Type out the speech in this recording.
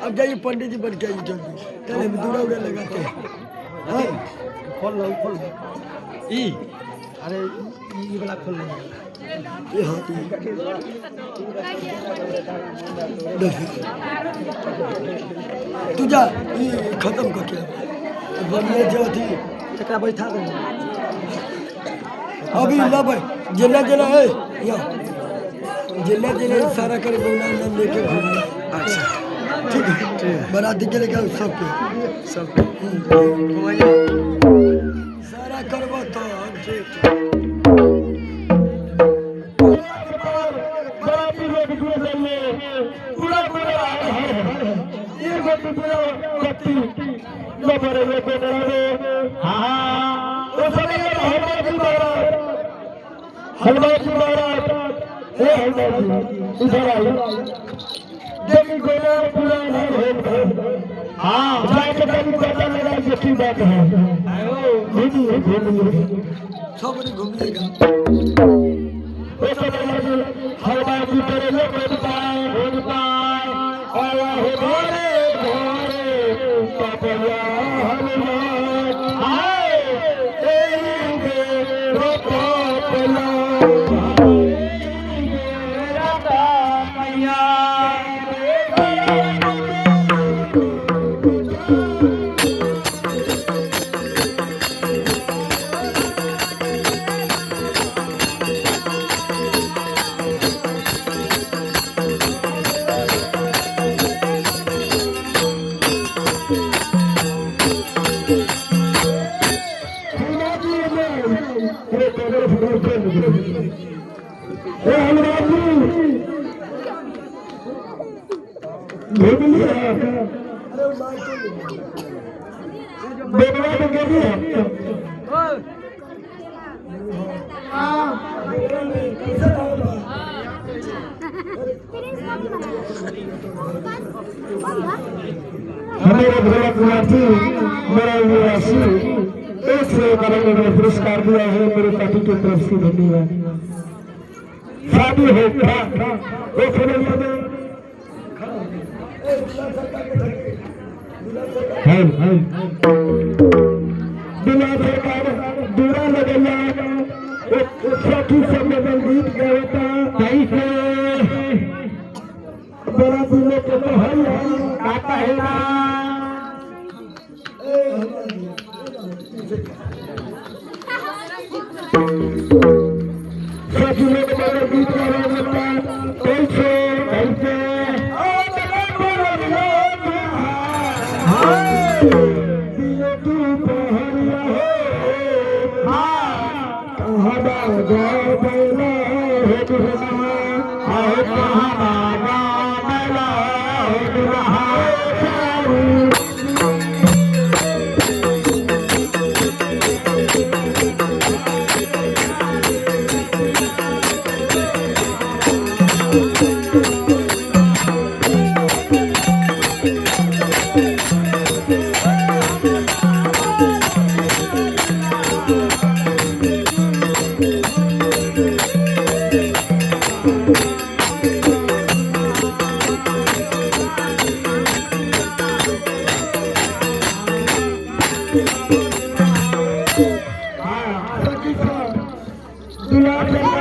अब जाइए पंडित जी बन के आइए जल्दी चले दूरा उड़ा लगाते हैं खोल लो ई अरे ये वाला खोल लो ये हाँ तू जा ये खत्म करके बढ़िया जो थी तकरा बैठा दो अभी लब जिला जिला है यहाँ जिला जिला सारा कर बोलना लेके घूमना अच्छा ठीक है बराती के लेकर सबके सारा करवा तो सब घूमिएगा हमारे भोला कुमार जी मेरा निवासी एक से में पुरस्कार दिया है मेरे पार्टी की तरफ से धन्यवाद शादी हो बिना सरकार दूरा लगेगा सखी सब गीत गाता बड़ा दिलों के तो है आता है ना सखी लोग बड़े गीत गाता कैसे कैसे दुला